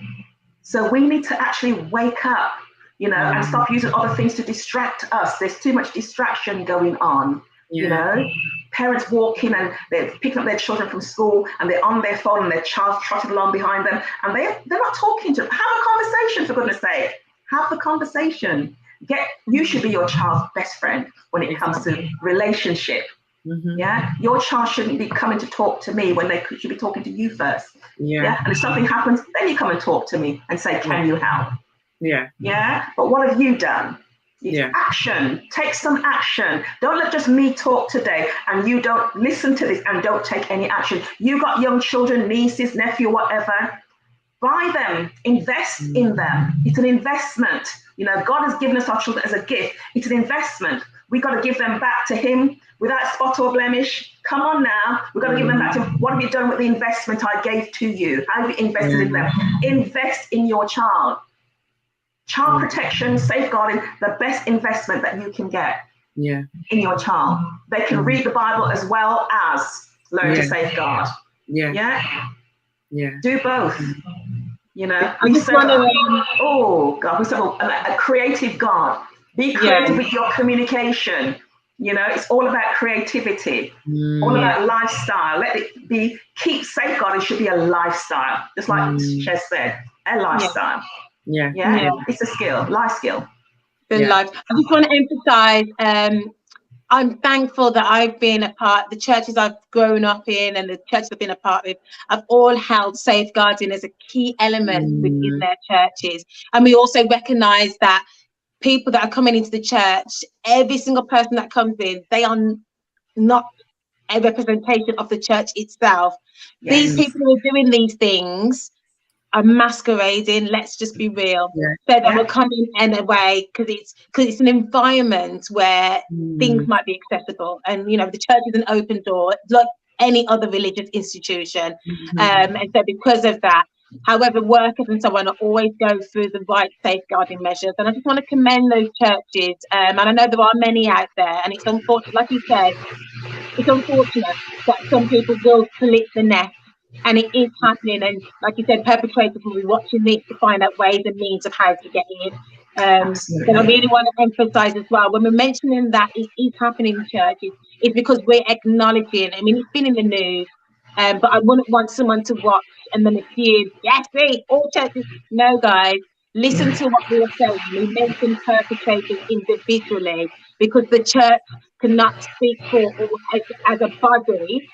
So we need to actually wake up, you know, and stop using other things to distract us. There's too much distraction going on, you know. Parents walk in and they're picking up their children from school and they're on their phone and their child's trotted along behind them and they're not talking to them. Have a conversation, for goodness sake. Have the conversation. You should be your child's best friend when it comes to relationship. Yeah, your child shouldn't be coming to talk to me when they should be talking to you first. Yeah, and if something happens, then you come and talk to me and say, "Can you help?" Yeah. But what have you done? Action. Take some action. Don't let just me talk today and you don't listen to this and don't take any action. You got young children, nieces, nephew, whatever. Buy them. Invest in them. It's an investment. You know, God has given us our children as a gift. It's an investment. We got to give them back to Him without spot or blemish. Come on now. We've got to give them back to Him. What have you done with the investment I gave to you? How have you invested in them? Invest in your child. Child protection, safeguarding, the best investment that you can get in your child. They can read the Bible as well as learn to safeguard. Do both. You know, we serve a creative God. Be creative with your communication. You know, it's all about creativity, all about lifestyle. Let it be, keep safeguarding should be a lifestyle, just like Shez said, a lifestyle. It's a skill, life skill.
Life. I just want to emphasize, I'm thankful that I've been a part, the churches I've grown up in and the churches I've been a part of, have all held safeguarding as a key element within their churches. And we also recognise that people that are coming into the church, every single person that comes in, they are not a representation of the church itself. These people who are doing these things are masquerading, let's just be real. So they will come in a way because it's an environment where things might be accessible, and you know, the church is an open door like any other religious institution. And so because of that, however, workers and so on are always go through the right safeguarding measures, and I just want to commend those churches. And I know there are many out there, and it's unfortunate, like you said, it's unfortunate that some people will split the net. And it is happening, and like you said, perpetrators will be watching this to find out ways and means of how to get in. But I really want to emphasize as well, when we're mentioning that it is happening in churches, it's because we're acknowledging, I mean, it's been in the news, but I wouldn't want someone to watch and then assume, yes, see, all churches. No, guys, listen to what we are saying. We mention perpetrators individually because the church cannot speak for all as a body.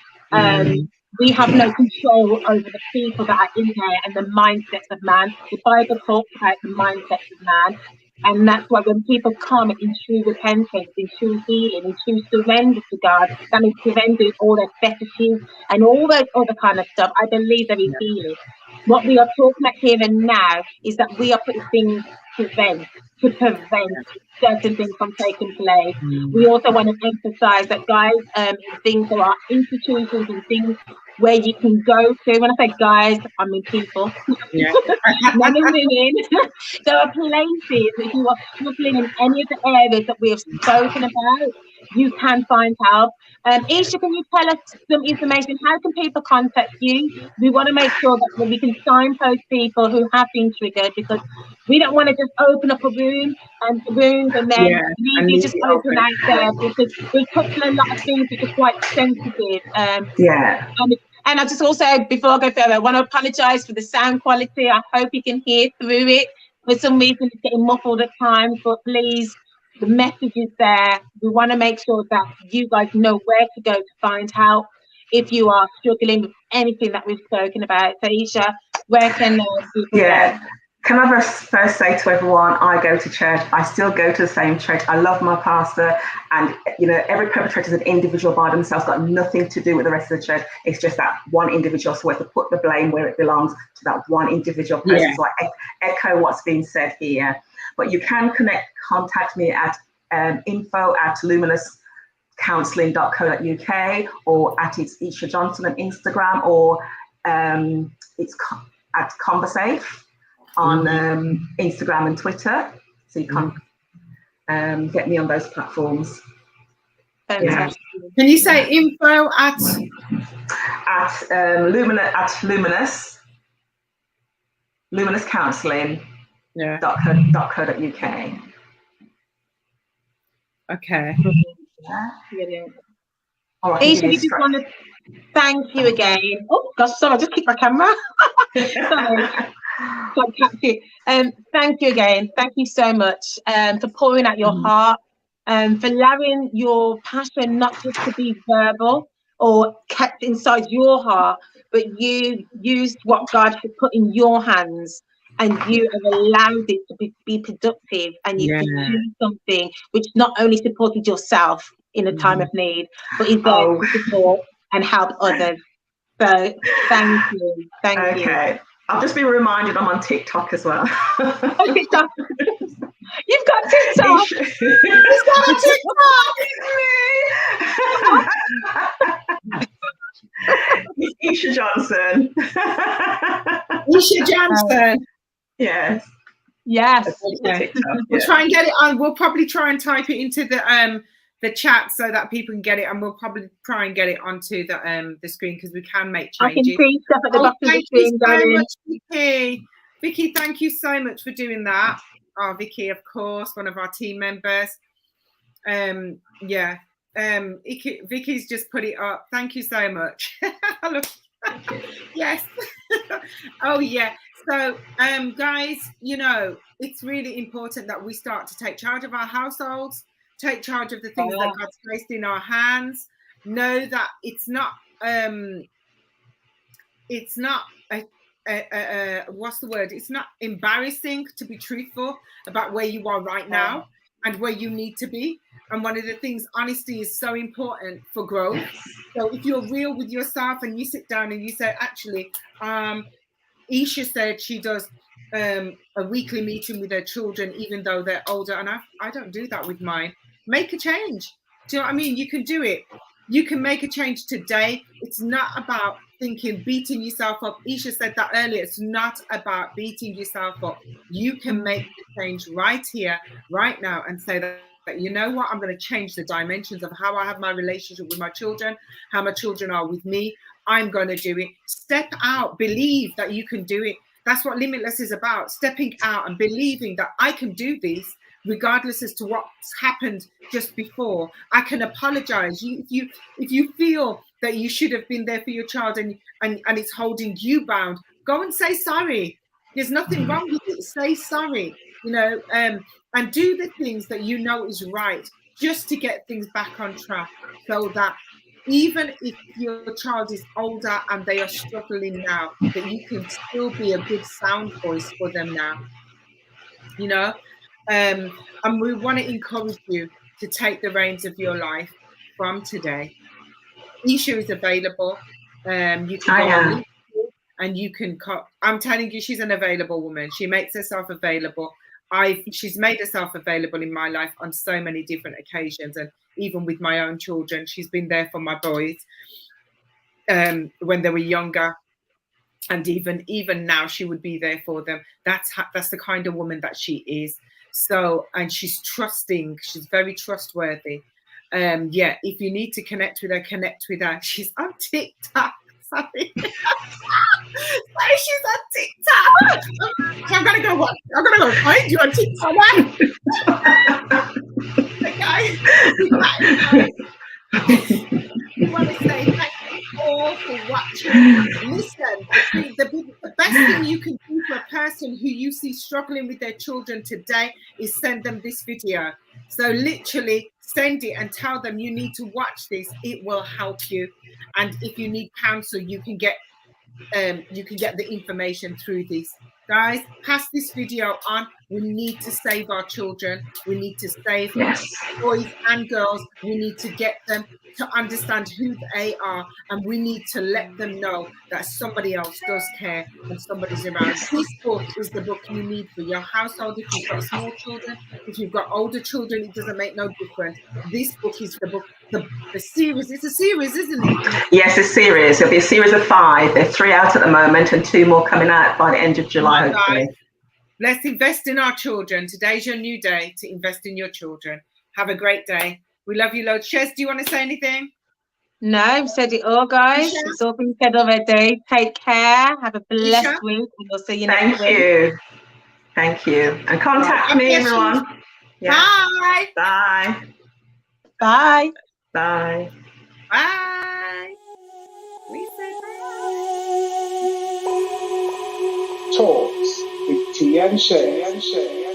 We have no control over the people that are in there and the mindsets of man. The Bible talks about the mindsets of man. And that's why when people come in true repentance, in true healing, in true surrender to God, that means surrendering all their fetishes and all those other kind of stuff, I believe there is healing. What we are talking about here and now is that we are putting things to prevent certain things from taking place. We also want to emphasize that, guys, in things, there are institutions and things where you can go to. When I say guys, I mean people, men and women. There are places if you are struggling in any of the areas that we have spoken about, you can find help. Esha, can you tell us some information? How can people contact you? We want to make sure that we can signpost people who have been triggered, because we don't want to just open up a room and then leave you just open out there, because we're touching a lot of things which are quite sensitive. And And I just also, before I go further, I want to apologise for the sound quality. I hope you can hear through it. For some reason, it's getting muffled at times, but please, the message is there. We want to make sure that you guys know where to go to find help if you are struggling with anything that we've spoken about. So, Esha, where can people go?
Can I first say to everyone, I go to church. I still go to the same church. I love my pastor, and you know, every perpetrator is an individual by themselves, got nothing to do with the rest of the church. It's just that one individual. So we have to put the blame where it belongs to that one individual person.
Yeah.
So I echo what's being said here. But you can contact me at info@luminouscounselling.co.uk, or at it's Esha Johnson on Instagram, or it's at ConverSafe on Instagram and Twitter, so you can get me on those platforms.
Fantastic.
Yeah. Can you say info at Luminous Counselling .co.uk. Okay.
Brilliant.
Esha,
we just want to thank you again. Oh gosh, sorry, I just kicked my camera. Sorry. Thank you again. Thank you so much for pouring out your heart, for allowing your passion not just to be verbal or kept inside your heart, but you used what God had put in your hands, and you have allowed it to be productive, and you can do something which not only supported yourself in a time of need, but is there to support and help others. So thank you. Thank you.
Okay. I'll just be reminded I'm on TikTok as well.
Oh, TikTok. You've got TikTok.
You've got a TikTok.
It's Esha Johnson.
Esha Johnson.
Yes.
Yes.
Okay. We'll try and get it on. We'll probably try and type it into the chat so that people can get it, and we'll probably try and get it onto the screen, because we can make changes.
I can see stuff at the bottom of the screen.
Thank you so much, Vicky. Vicky, thank you so much for doing that. Oh, Vicky, of course, one of our team members. Vicky's just put it up. Thank you so much. Yes. Oh yeah. So guys, you know, it's really important that we start to take charge of our households, take charge of the things that God's placed in our hands. Know that it's not what's the word? It's not embarrassing to be truthful about where you are right now and where you need to be. And one of the things, honesty is so important for growth. So if you're real with yourself and you sit down and you say, actually, Esha said she does a weekly meeting with her children, even though they're older, and I don't do that with mine. Make a change. Do you know what I mean? You can do it. You can make a change today. It's not about beating yourself up. Esha said that earlier. It's not about beating yourself up. You can make the change right here, right now, and say that, you know what, I'm going to change the dimensions of how I have my relationship with my children, how my children are with me. I'm going to do it. Step out. Believe that you can do it. That's what Limitless is about. Stepping out and believing that I can do this, regardless as to what's happened just before. I can apologize. If you feel that you should have been there for your child and it's holding you bound, go and say sorry. There's nothing wrong with it. Say sorry, you know, and do the things that you know is right, just to get things back on track, so that even if your child is older and they are struggling now, that you can still be a good sound voice for them now, you know. And we want to encourage you to take the reins of your life from today. Esha is available. You can go on and you can I'm telling you, she's an available woman. She makes herself available. She's made herself available in my life on so many different occasions, and even with my own children, she's been there for my boys when they were younger, and even now she would be there for them. That's the kind of woman that she is. So, and she's trusting. She's very trustworthy. If you need to connect with her. She's on TikTok. Sorry. She's on TikTok. I'm gonna go find you on TikTok. Guys, we want to say thank you all for watching. thing you can do for a person who you see struggling with their children today is send them this video. So literally send it and tell them you need to watch this. It will help you. And if you need counsel, you can get the information through this. Guys, pass this video on. We need to save our children. We need to save boys and girls. We need to get them to understand who they are, and we need to let them know that somebody else does care and somebody's around. This book is the book you need for your household. If you've got small children, if you've got older children, it doesn't make no difference. This book is the book, the series. It's a series, isn't it?
Yes, it's a series. It'll be a series of 5. There are 3 out at the moment and 2 more coming out by the end of July, hopefully.
Let's invest in our children. Today's your new day to invest in your children. Have a great day. We love you loads. Shez, do you want to say anything?
No, I've said it all, guys.
Esha?
It's all been said already. Take care. Have a blessed week. And we'll see you next week.
Thank you. Thank you. And contact me, everyone.
Yeah. Bye.
Bye.
Bye.
Bye.
Bye. We say bye.
Talks with T and Shez.